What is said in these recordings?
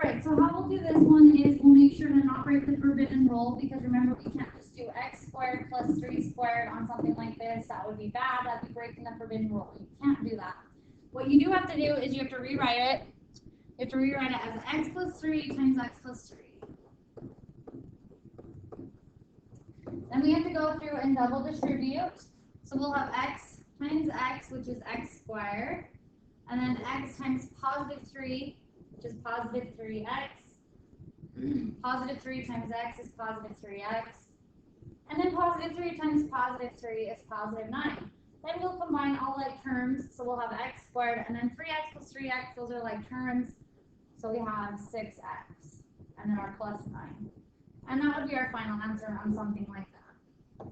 Alright, so how we'll do this one is we'll make sure to not break the forbidden rule, because remember we can't just do x squared plus 3 squared on something like this. That would be bad. That'd be breaking the forbidden rule. You can't do that. What you do have to do is you have to rewrite it. You have to rewrite it as x plus 3 times x plus 3. Then we have to go through and double distribute. So we'll have x times x, which is x squared, and then x times positive 3, which is positive 3x. Positive 3 times x is positive 3x. And then positive 3 times positive 3 is positive 9. Then we'll combine all like terms. So we'll have x squared, and then 3x plus 3x, those are like terms. So we have 6x, and then our plus 9. And that would be our final answer on something like that.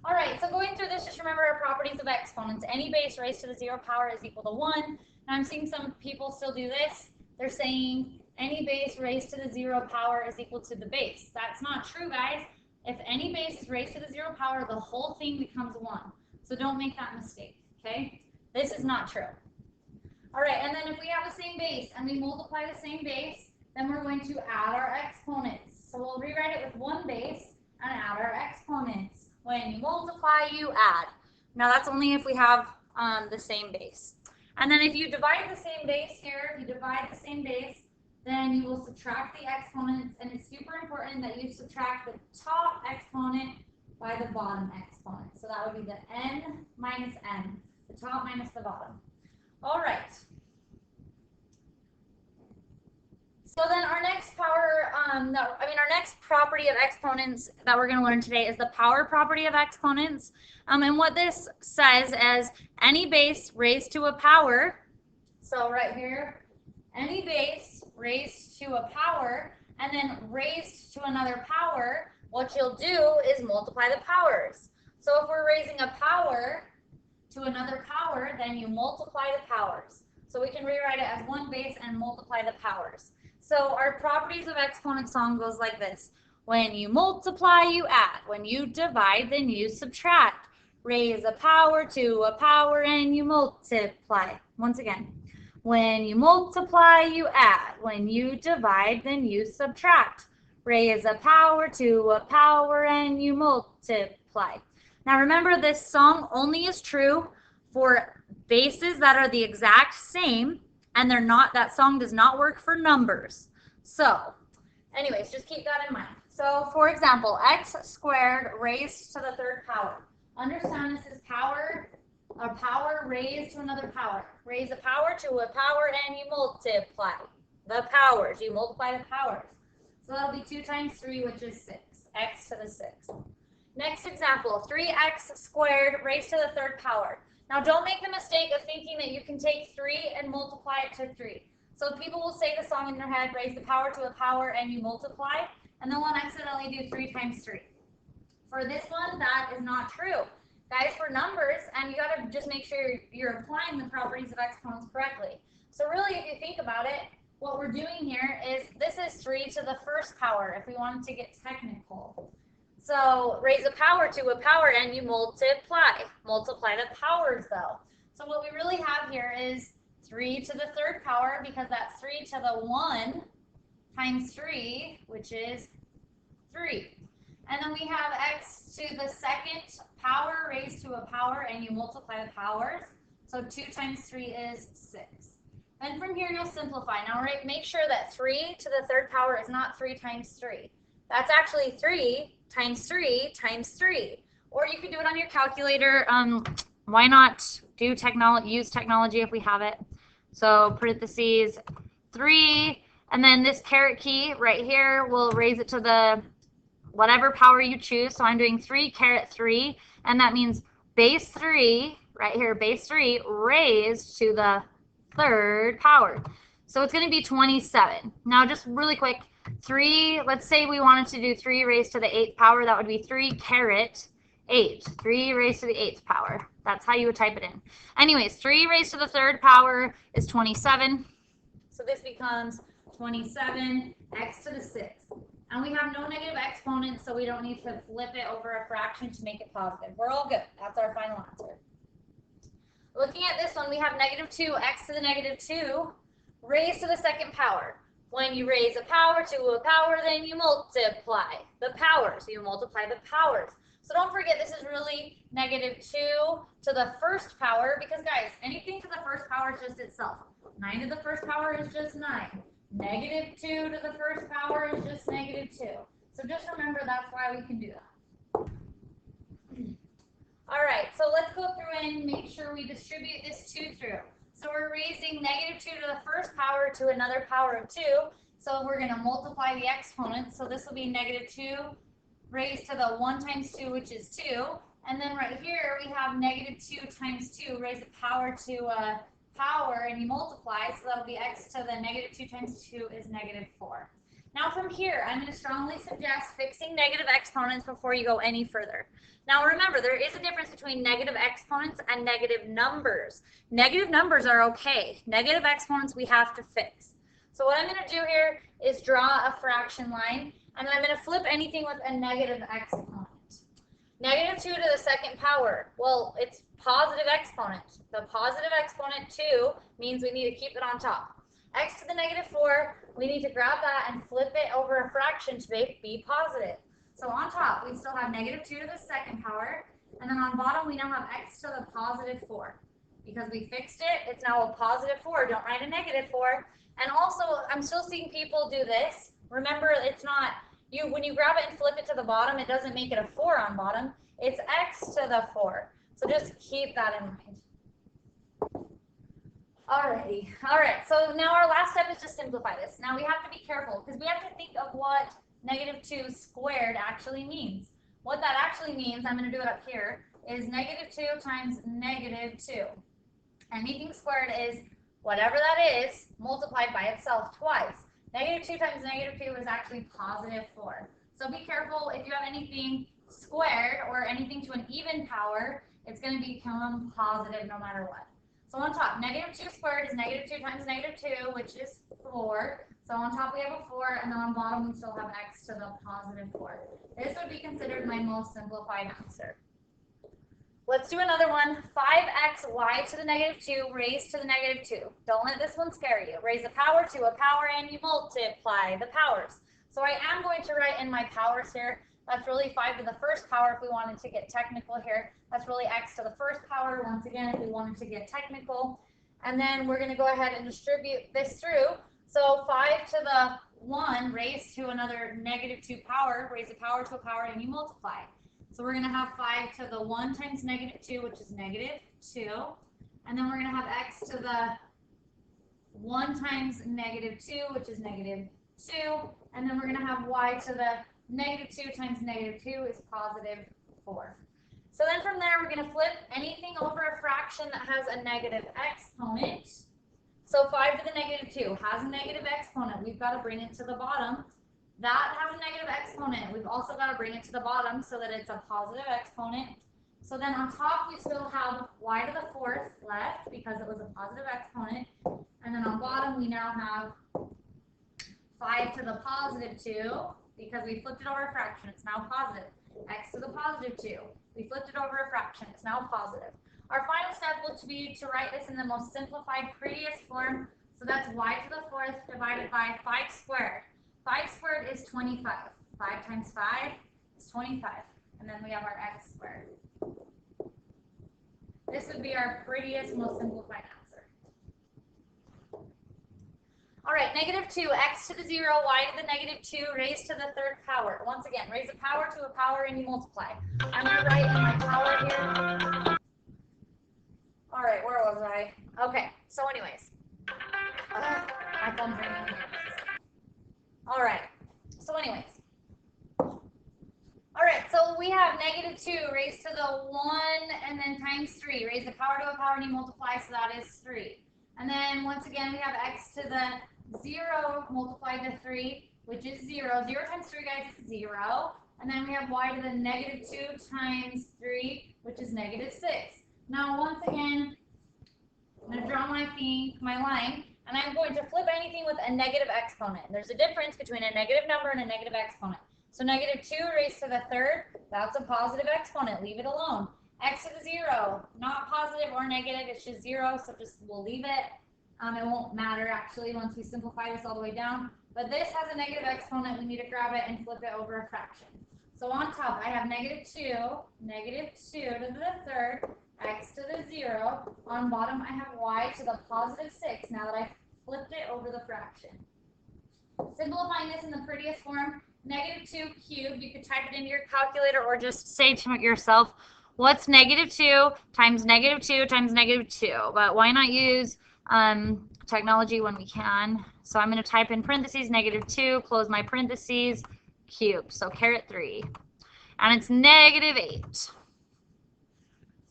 All right, so going through this, just remember our properties of exponents. Any base raised to the 0 power is equal to 1. And I'm seeing some people still do this. They're saying any base raised to the 0 power is equal to the base. That's not true, guys. If any base is raised to the 0 power, the whole thing becomes 1. So don't make that mistake, okay? This is not true. All right, and then if we have the same base and we multiply the same base, then we're going to add our exponents. So we'll rewrite it with one base and add our exponents. When you multiply, you add. Now that's only if we have the same base. And then if you divide the same base here, if you divide the same base, then you will subtract the exponents, and it's super important that you subtract the top exponent by the bottom exponent. So that would be the n minus n, the top minus the bottom. All right. So then our next our next property of exponents that we're going to learn today is the power property of exponents. And what this says is any base raised to a power, so right here, any base raised to a power and then raised to another power, what you'll do is multiply the powers. So if we're raising a power to another power, then you multiply the powers. So we can rewrite it as one base and multiply the powers. So our properties of exponent song goes like this. When you multiply, you add. When you divide, then you subtract. Raise a power to a power and you multiply. Once again. When you multiply, you add. When you divide, then you subtract. Raise a power to a power and you multiply. Now remember, this song only is true for bases that are the exact same, and that song does not work for numbers. So anyways, just keep that in mind. So for example, x squared raised to the third power. Understand this is a power raised to another power. Raise a power to a power and you multiply the powers. You multiply the powers. So that'll be 2 times 3, which is 6. X to the 6. Next example, 3x squared raised to the third power. Now don't make the mistake of thinking that you can take 3 and multiply it to 3. So people will say the song in their head, raise the power to a power and you multiply, and then we'll accidentally do 3 times 3. For this one, that is not true. Guys, for numbers, and you got to just make sure you're applying the properties of exponents correctly. So really, if you think about it, what we're doing here is this is 3 to the first power, if we wanted to get technical. So raise a power to a power and you multiply. Multiply the powers though. So what we really have here is 3 to the third power, because that's 3 to the 1 times 3, which is 3. And then we have x to the second power raised to a power and you multiply the powers. So 2 times 3 is 6. And from here you'll simplify. Now make sure that 3 to the third power is not 3 times 3. That's actually 3 times 3 times 3. Or you could do it on your calculator. Why not use technology if we have it? So parentheses 3, and then this caret key right here will raise it to the whatever power you choose. So I'm doing 3 caret 3, and that means base 3, right here, base 3 raised to the third power. So it's going to be 27. Now just really quick, 3, let's say we wanted to do 3 raised to the 8th power. That would be 3 caret 8. 3 raised to the 8th power. That's how you would type it in. Anyways, 3 raised to the third power is 27. So this becomes 27 x to the 6th. And we have no negative exponents, so we don't need to flip it over a fraction to make it positive. We're all good. That's our final answer. Looking at this one, we have negative 2 x to the negative 2 raised to the second power. When you raise a power to a power, then you multiply the powers. You multiply the powers. So don't forget, this is really -2 to the first power, because guys, anything to the first power is just itself. 9 to the first power is just 9. -2 to the first power is just -2. So just remember, that's why we can do that. All right, so let's go through and make sure we distribute this 2 through. So we're raising -2 to the first power to another power of 2. So we're going to multiply the exponents. So this will be -2 raised to the 1 times 2, which is 2. And then right here, we have -2 times 2, raise the power to a power, and you multiply. So that'll be x to the -2 times 2 is -4. Now from here, I'm going to strongly suggest fixing negative exponents before you go any further. Now remember, there is a difference between negative exponents and negative numbers. Negative numbers are okay. Negative exponents we have to fix. So what I'm going to do here is draw a fraction line, and I'm going to flip anything with a negative exponent. -2 to the second power. Well, it's positive exponent. The positive exponent 2 means we need to keep it on top. X to the -4, we need to grab that and flip it over a fraction to be positive. So on top, we still have -2 to the second power, and then on bottom, we now have x to the +4. Because we fixed it, it's now a +4. Don't write a -4. And also, I'm still seeing people do this. Remember, it's not, when you grab it and flip it to the bottom, it doesn't make it a 4 on bottom. It's x to the 4. So just keep that in mind. Alrighty. All right, so now our last step is to simplify this. Now we have to be careful because we have to think of what -2 squared actually means. What that actually means, I'm going to do it up here, is -2 times -2. Anything squared is whatever that is multiplied by itself twice. -2 times -2 is actually +4. So be careful, if you have anything squared or anything to an even power, it's going to become positive no matter what. So on top, -2 squared is -2 times -2, which is 4. So on top we have a 4, and then on bottom we still have x to the +4. This would be considered my most simplified answer. Let's do another one. 5xy to the -2 raised to the -2. Don't let this one scare you. Raise a power to a power, and you multiply the powers. So I am going to write in my powers here. That's really 5 to the first power if we wanted to get technical here. That's really x to the first power, once again, if we wanted to get technical. And then we're going to go ahead and distribute this through. So 5 to the 1 raised to another -2 power, raise a power to a power, and you multiply. So we're going to have 5 to the 1 times -2, which is -2. And then we're going to have x to the 1 times -2, which is -2. And then we're going to have y to the -2 times -2 is +4. So then from there, we're going to flip anything over a fraction that has a negative exponent. So 5 to the -2 has a negative exponent. We've got to bring it to the bottom. That has a negative exponent. We've also got to bring it to the bottom so that it's a positive exponent. So then on top, we still have y to the 4th left because it was a positive exponent. And then on bottom, we now have 5 to the +2 because we flipped it over a fraction. It's now positive. X to the +2. We flipped it over a fraction. It's now positive. Our final step will be to write this in the most simplified, prettiest form. So that's y to the 4th divided by 5 squared. 5 squared is 25. 5 times 5 is 25. And then we have our x squared. This would be our prettiest, most simplified answer. All right, -2, x to the 0, y to the -2, raised to the 3rd power. Once again, raise a power to a power and you multiply. I'm going to write in my power here. All right, where was I? Okay, so anyways. My phone's ringing here. All right, so anyways. All right, so we have -2 raised to the 1 and then times 3. Raise the power to a power and you multiply, so that is 3. And then once again, we have x to the 0 multiplied to 3, which is 0. 0 times 3, guys, is 0. And then we have y to the -2 times 3, which is -6. Now, once again, I'm going to draw my line, and I'm going to flip anything with a negative exponent. There's a difference between a negative number and a negative exponent. So -2 raised to the 3rd, that's a positive exponent. Leave it alone. X to the 0, not positive or negative, it's just 0, so we'll leave it. It won't matter actually once we simplify this all the way down. But this has a negative exponent. We need to grab it and flip it over a fraction. So on top, I have -2 to the third, x to the 0. On bottom, I have y to the +6 now that I've flipped it over the fraction. Simplifying this in the prettiest form, -2 cubed, you could type it into your calculator or just say to yourself, what's -2 times -2 times -2? But why not use technology when we can? So I'm going to type in parentheses -2, close my parentheses, cube. So caret 3. And it's -8.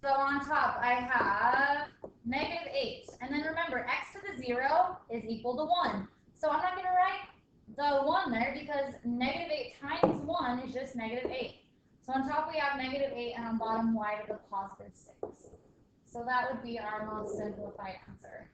So on top, I have -8. And then remember, x to the 0 is equal to 1. So I'm not going to write the 1 there because -8 times 1 is just -8. So on top we have -8 and on bottom y to the +6. So that would be our most simplified answer.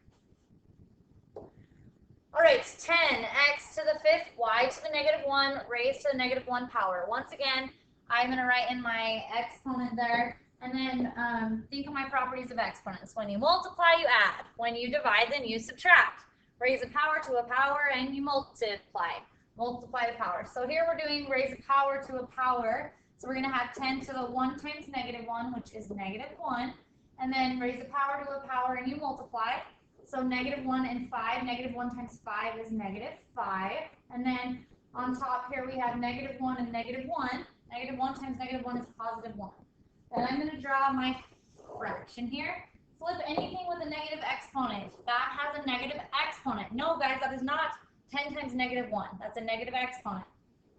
All right, 10, x to the 5th, y to the -1, raised to the -1 power. Once again, I'm going to write in my exponent there. And then think of my properties of exponents. When you multiply, you add. When you divide, then you subtract. Raise a power to a power, and you multiply. Multiply the power. So here we're doing raise a power to a power. So we're going to have 10 to the 1 times -1, which is -1. And then raise a power to a power, and you multiply. So -1 and 5. -1 times 5 is -5. And then on top here we have -1 and -1. -1 times -1 is +1. Then I'm going to draw my fraction here. Flip anything with a negative exponent. That has a negative exponent. No, guys, that is not 10 times -1. That's a negative exponent.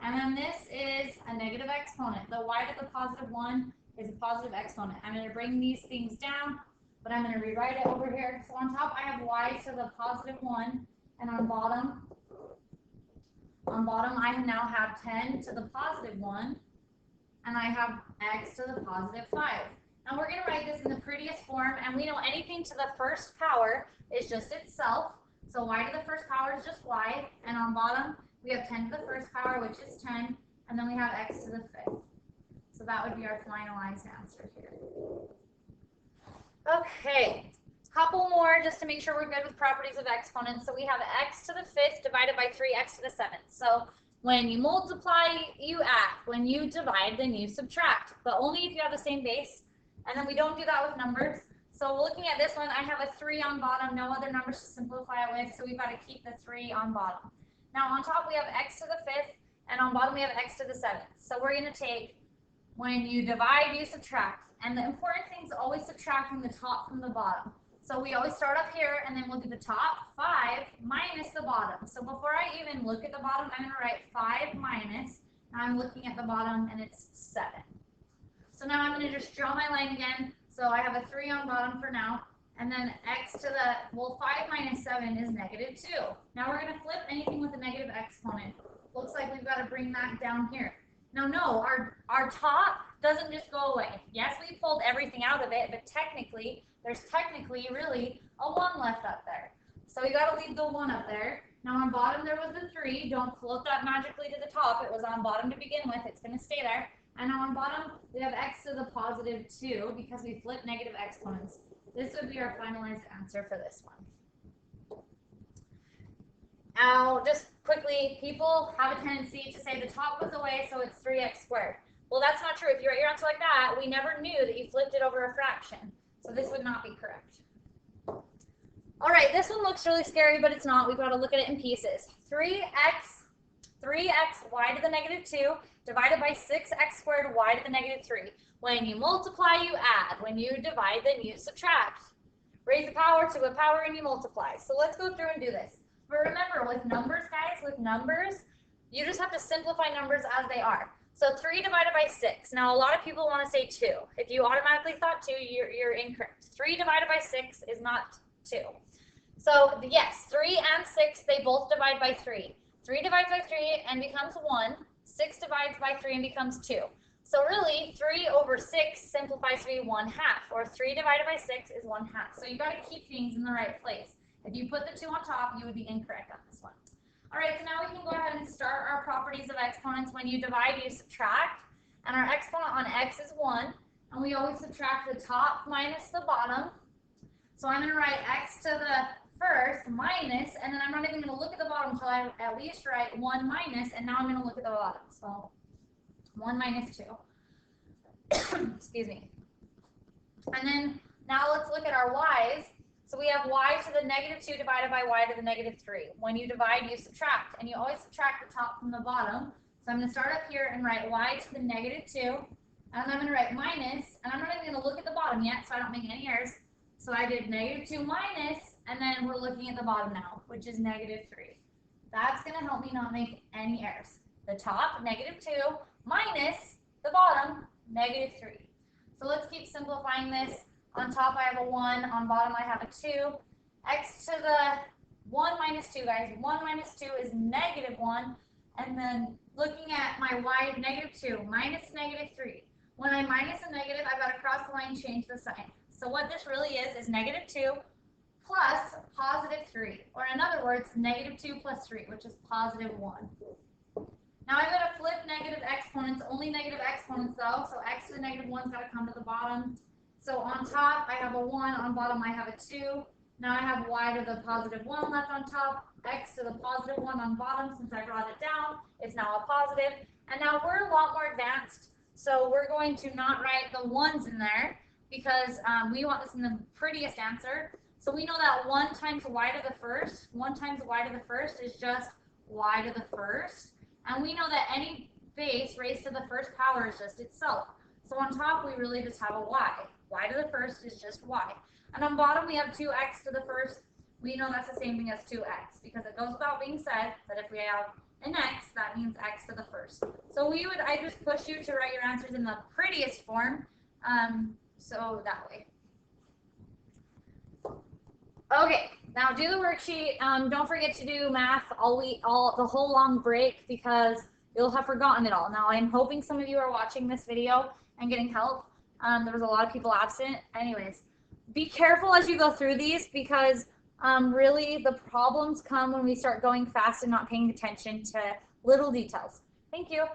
And then this is a negative exponent. The y to the +1 is a positive exponent. I'm going to bring these things down, but I'm going to rewrite it over here. So on top, I have y to the +1, and on bottom I now have 10 to the +1, and I have x to the +5. And we're going to write this in the prettiest form, and we know anything to the first power is just itself. So y to the first power is just y, and on bottom we have 10 to the first power, which is 10, and then we have x to the 5th. So that would be our finalized answer here. Okay, couple more just to make sure we're good with properties of exponents. So we have x to the 5th divided by 3x to the 7th. So when you multiply, you add. When you divide, then you subtract, but only if you have the same base. And then we don't do that with numbers. So looking at this one, I have a 3 on bottom, no other numbers to simplify it with, so we've got to keep the 3 on bottom. Now on top we have x to the 5th, and on bottom we have x to the 7th. So we're going to take, when you divide, you subtract. And the important thing is always subtracting the top from the bottom. So we always start up here, and then we'll do the top, 5, minus the bottom. So before I even look at the bottom, I'm going to write 5 minus. Now I'm looking at the bottom, and it's 7. So now I'm going to just draw my line again. So I have a 3 on bottom for now. And then x to the, well, 5 minus 7 is -2. Now we're going to flip anything with a negative exponent. Looks like we've got to bring that down here. Now, no, our top doesn't just go away. Yes, we pulled everything out of it, but there's technically really a 1 left up there. So we got to leave the 1 up there. Now on bottom there was a 3. Don't float that magically to the top. It was on bottom to begin with. It's going to stay there. And now on bottom we have x to the +2 because we flipped negative exponents. This would be our finalized answer for this one. Now, just quickly, people have a tendency to say the top goes away, so it's 3x squared. Well, that's not true. If you write your answer like that, we never knew that you flipped it over a fraction. So this would not be correct. All right, this one looks really scary, but it's not. We've got to look at it in pieces. 3x y to the -2 divided by 6x squared y to the -3. When you multiply, you add. When you divide, then you subtract. Raise a power to a power and you multiply. So let's go through and do this. But remember, with numbers, guys, you just have to simplify numbers as they are. So 3 divided by 6. Now, a lot of people want to say 2. If you automatically thought 2, you're incorrect. 3 divided by 6 is not 2. So, yes, 3 and 6, they both divide by 3. 3 divides by 3 and becomes 1. 6 divides by 3 and becomes 2. So really, 3 over 6 simplifies to be 1/2, or 3 divided by 6 is 1/2. So you got to keep things in the right place. If you put the 2 on top, you would be incorrect on this one. All right, so now we can go ahead and start our properties of exponents. When you divide, you subtract, and our exponent on x is 1, and we always subtract the top minus the bottom. So I'm going to write x to the first minus, and then I'm not even going to look at the bottom until I at least write 1 minus, and now I'm going to look at the bottom. So 1 minus 2. Excuse me. And then now let's look at our y's. So we have y to the negative 2 divided by y to the negative 3. When you divide, you subtract, and you always subtract the top from the bottom. So I'm going to start up here and write y to the negative 2, and I'm going to write minus, and I'm not even going to look at the bottom yet, so I don't make any errors. So I did negative 2 minus, and then we're looking at the bottom now, which is negative 3. That's going to help me not make any errors. The top, negative 2, minus the bottom, negative 3. So let's keep simplifying this. On top I have a 1, on bottom I have a 2. X to the 1 minus 2, guys. 1 minus 2 is negative 1. And then looking at my y, negative 2 minus negative 3. When I minus a negative, I've got to cross the line, change the sign. So what this really is negative 2 plus positive 3. Or in other words, negative 2 plus 3, which is positive 1. Now I'm going to flip negative exponents, only negative exponents though, so x to the negative 1's got to come to the bottom. So on top I have a 1, on bottom I have a 2. Now I have y to the positive 1 left on top, x to the positive 1 on bottom. Since I brought it down, it's now a positive. And now we're a lot more advanced, so we're going to not write the 1's in there because we want this in the prettiest answer. So we know that 1 times y to the first, 1 times y to the first is just y to the first. And we know that any base raised to the first power is just itself. So on top, we really just have a y. Y to the first is just y. And on bottom, we have 2x to the first. We know that's the same thing as 2x, because it goes without being said that if we have an x, that means x to the first. So I just push you to write your answers in the prettiest form, so that way. Okay, now do the worksheet. Don't forget to do math the whole long break, because you'll have forgotten it all. Now, I'm hoping some of you are watching this video and getting help. There was a lot of people absent. Anyways, be careful as you go through these, because really the problems come when we start going fast and not paying attention to little details. Thank you.